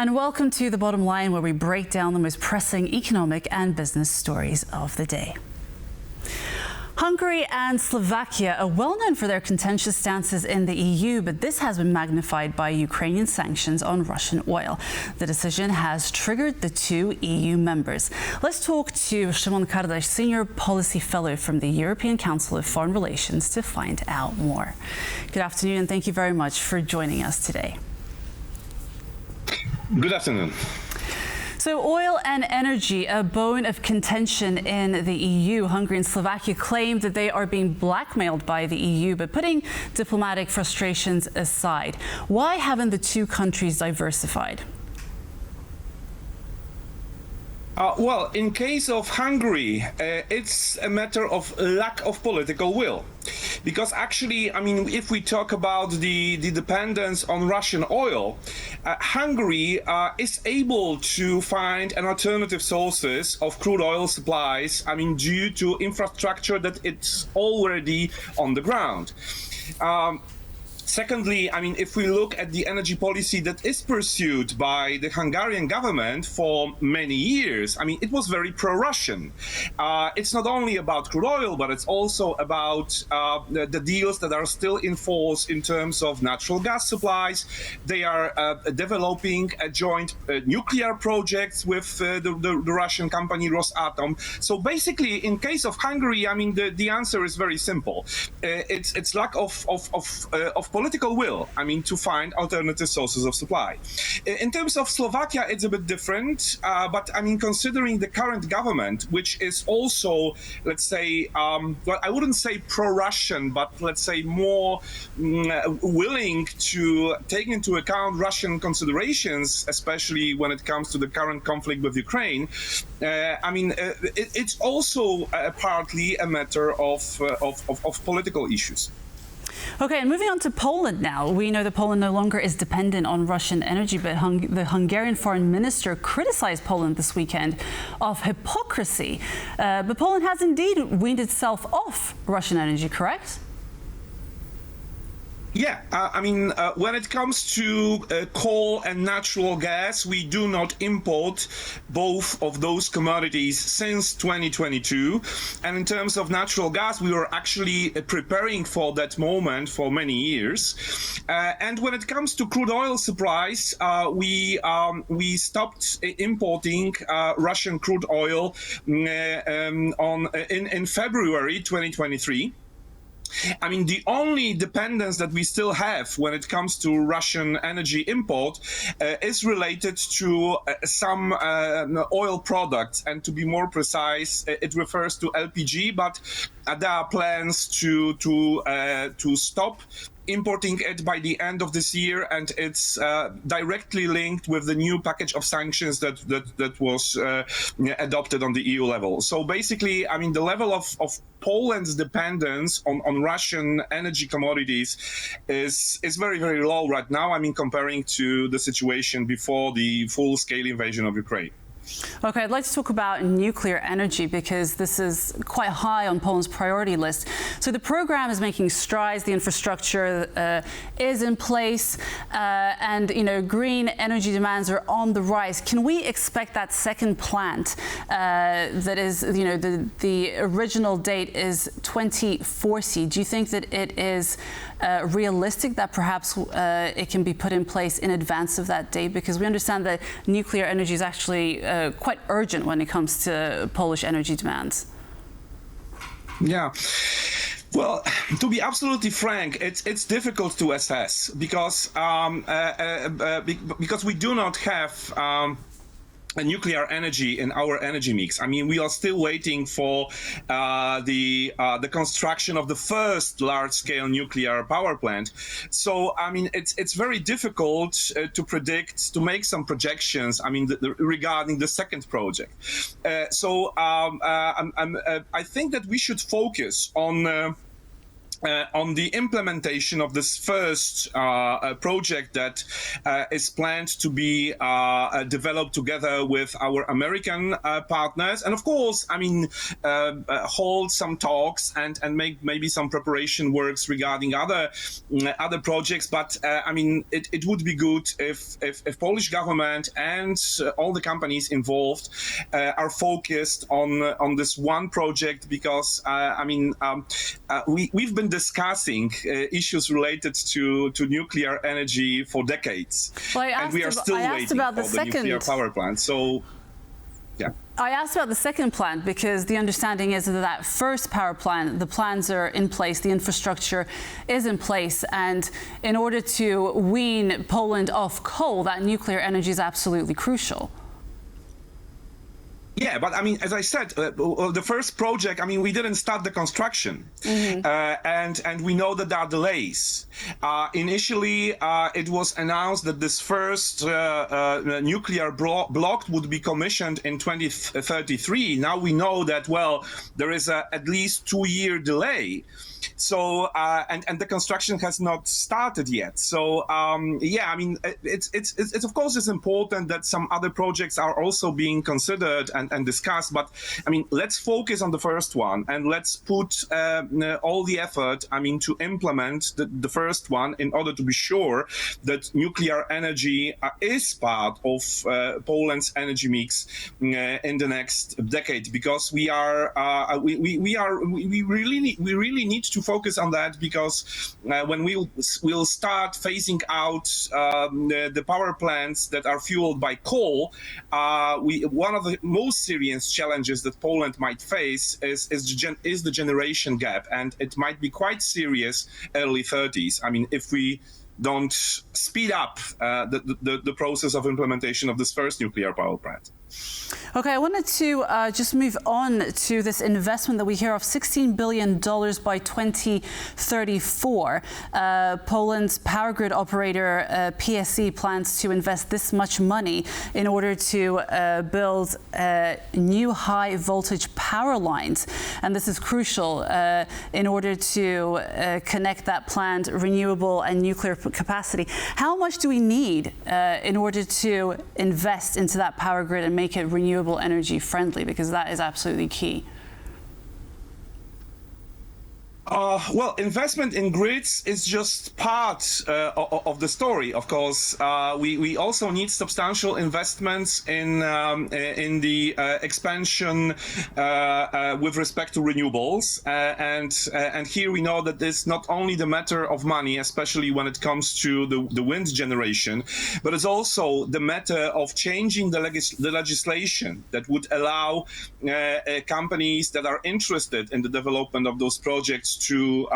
And welcome to The Bottom Line, where we break down the most pressing economic and business stories of the day. Hungary and Slovakia are well known for their contentious stances in the EU, but this has been magnified by Ukrainian sanctions on Russian oil. The decision has triggered the two EU members. Let's talk to Szymon Kardaś, Senior Policy Fellow from the European Council of Foreign Relations, to find out more. Good afternoon, and thank you very much for joining us today. Good afternoon. So oil and energy, a bone of contention in the EU. Hungary and Slovakia claim that they are being blackmailed by the EU, but putting diplomatic frustrations aside, why haven't the two countries diversified? Well, in case of Hungary, it's a matter of lack of political will. Because actually, I mean, if we talk about the dependence on Russian oil, Hungary is able to find an alternative sources of crude oil supplies, I mean, due to infrastructure that it's already on the ground. Secondly, I mean, if we look at the energy policy that is pursued by the Hungarian government for many years, I mean, it was very pro-Russian. It's not only about crude oil, but it's also about the deals that are still in force in terms of natural gas supplies. They are developing a joint nuclear projects with the Russian company Rosatom. So basically, in case of Hungary, I mean, the answer is very simple. It's lack of political will, I mean, to find alternative sources of supply. In terms of Slovakia, it's a bit different, but I mean, considering the current government, which is also, let's say, well, I wouldn't say pro-Russian, but let's say more willing to take into account Russian considerations, especially when it comes to the current conflict with Ukraine, I mean, it's also partly a matter of political issues. Okay, and moving on to Poland now. We know that Poland no longer is dependent on Russian energy, but the Hungarian foreign minister criticized Poland this weekend of hypocrisy. But Poland has indeed weaned itself off Russian energy, correct? Yeah, I mean, when it comes to coal and natural gas, we do not import both of those commodities since 2022. And in terms of natural gas, we were actually preparing for that moment for many years. And when it comes to crude oil supplies, we stopped importing Russian crude oil in February 2023. I mean, the only dependence that we still have when it comes to Russian energy import is related to some oil products. And to be more precise, it refers to LPG, but there are plans to stop importing it by the end of this year, and it's directly linked with the new package of sanctions that was adopted on the EU level. So basically, I mean, the level of Poland's dependence on Russian energy commodities is very, very low right now. I mean, comparing to the situation before the full-scale invasion of Ukraine. Okay, I'd like to talk about nuclear energy because this is quite high on Poland's priority list. So the program is making strides, the infrastructure is in place, and green energy demands are on the rise. Can we expect that second plant that is, the original date is 2040? Do you think that it is realistic that perhaps it can be put in place in advance of that date? Because we understand that nuclear energy is actually quite urgent when it comes to Polish energy demands. Yeah. Well, to be absolutely frank, it's difficult to assess because we do not have nuclear energy in our energy mix. I mean, we are still waiting for the construction of the first large-scale nuclear power plant. So, I mean, it's very difficult to predict, to make some projections. I mean, regarding the second project. I think that we should focus on on the implementation of this first project that is planned to be developed together with our American partners, and of course, I mean, hold some talks and make maybe some preparation works regarding other projects. But I mean, it would be good if Polish government and all the companies involved are focused on this one project, because I mean, we've been discussing issues related to nuclear energy for decades, well, and we are still waiting for the nuclear power plant. So, yeah. I asked about the second plant because the understanding is that first power plant, the plans are in place, the infrastructure is in place, and in order to wean Poland off coal, that nuclear energy is absolutely crucial. Yeah, but I mean, as I said, the first project, I mean, we didn't start the construction, and we know that there are delays. Initially, it was announced that this first nuclear block would be commissioned in 2033. Now we know that, well, there is at least 2-year delay. So and the construction has not started yet. So yeah, I mean, it's of course it's important that some other projects are also being considered and discussed. But I mean, let's focus on the first one, and let's put all the effort, I mean, to implement the first one in order to be sure that nuclear energy is part of Poland's energy mix in the next decade, because we really need to focus on that, because when we'll start phasing out the power plants that are fueled by coal, one of the most serious challenges that Poland might face is the generation gap, and it might be quite serious early 30s. I mean, if we don't speed up the process of implementation of this first nuclear power plant. Okay, I wanted to just move on to this investment that we hear of, $16 billion by 2034. Poland's power grid operator, PSE, plans to invest this much money in order to build new high voltage power lines. And this is crucial in order to connect that planned renewable and nuclear capacity. How much do we need in order to invest into that power grid and make it renewable energy friendly, because that is absolutely key? Well, investment in grids is just part of the story. Of course, we also need substantial investments in the expansion with respect to renewables, and here we know that it's not only the matter of money, especially when it comes to the wind generation, but it's also the matter of changing the legislation that would allow companies that are interested in the development of those projects to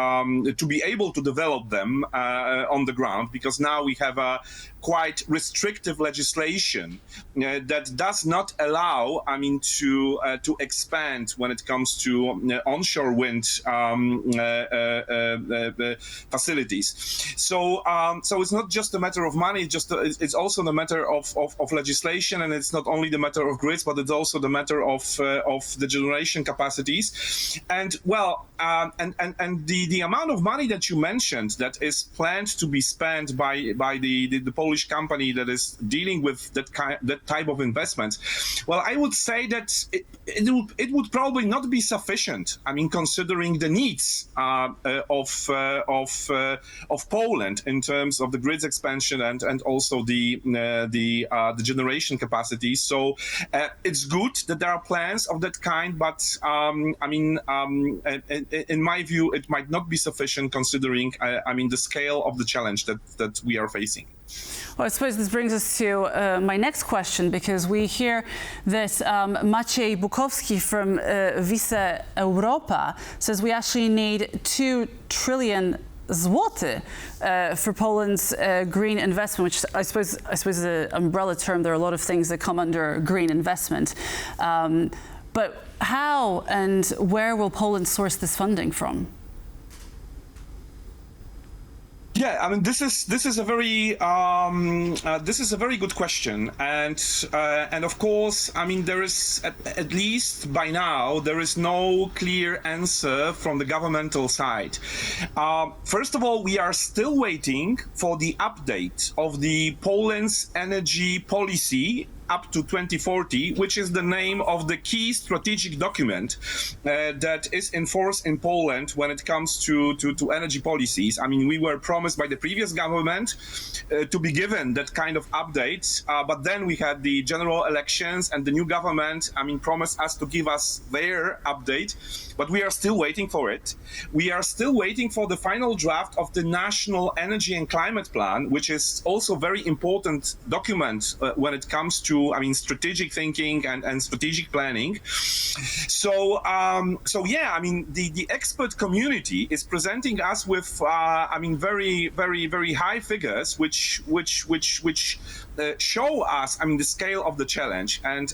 be able to develop them on the ground, because now we have a quite restrictive legislation that does not allow, I mean, to expand when it comes to onshore wind facilities. So it's not just a matter of money; it's also the matter of legislation, and it's not only the matter of grids, but it's also the matter of the generation capacities. And well, and the amount of money that you mentioned that is planned to be spent by the Polish company that is dealing with that type of investment, well, I would say that it would probably not be sufficient. I mean, considering the needs of Poland in terms of the grids expansion and also the generation capacity. So it's good that there are plans of that kind, but I mean, in my view, it might not be sufficient considering, I mean, the scale of the challenge that we are facing. Well, I suppose this brings us to my next question, because we hear that Maciej Bukowski from Wice Europa says we actually need 2 trillion zloty for Poland's green investment, which I suppose is an umbrella term. There are a lot of things that come under green investment. But how and where will Poland source this funding from? Yeah, I mean this is a very good question, and of course, I mean there is at least by now there is no clear answer from the governmental side. First of all, we are still waiting for the update of the Poland's energy policy up to 2040, which is the name of the key strategic document that is in force in Poland when it comes to energy policies. I mean, we were promised by the previous government to be given that kind of update, but then we had the general elections and the new government, I mean, promised us to give us their update, but we are still waiting for it. We are still waiting for the final draft of the National Energy and Climate Plan, which is also a very important document when it comes to, I mean, strategic thinking and strategic planning. So yeah, I mean, the expert community is presenting us with, I mean, very high figures, which show us, I mean, the scale of the challenge. And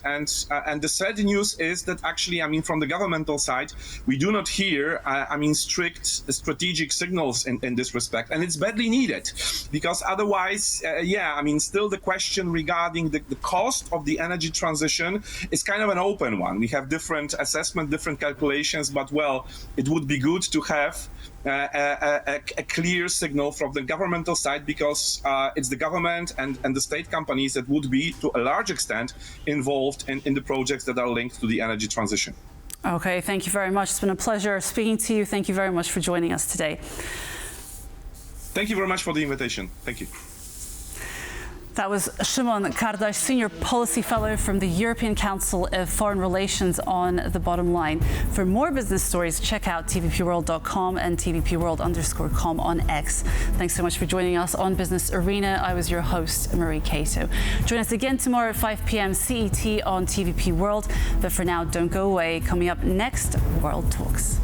the sad news is that actually, I mean, from the governmental side, we do not hear, I mean, strict strategic signals in this respect, and it's badly needed, because otherwise, yeah, I mean, still the question regarding the cost of the energy transition is kind of an open one. We have different assessment, different calculations, but well, it would be good to have a clear signal from the governmental side, because it's the government and the state companies that would be, to a large extent, involved in the projects that are linked to the energy transition. Okay, thank you very much. It's been a pleasure speaking to you. Thank you very much for joining us today. Thank you very much for the invitation. Thank you. That was Szymon Kardaś, Senior Policy Fellow from the European Council of Foreign Relations on The Bottom Line. For more business stories, check out tvpworld.com and tvpworld_com on X. Thanks so much for joining us on Business Arena. I was your host, Marie Cato. Join us again tomorrow at 5 p.m. CET on TVP World. But for now, don't go away. Coming up next, World Talks.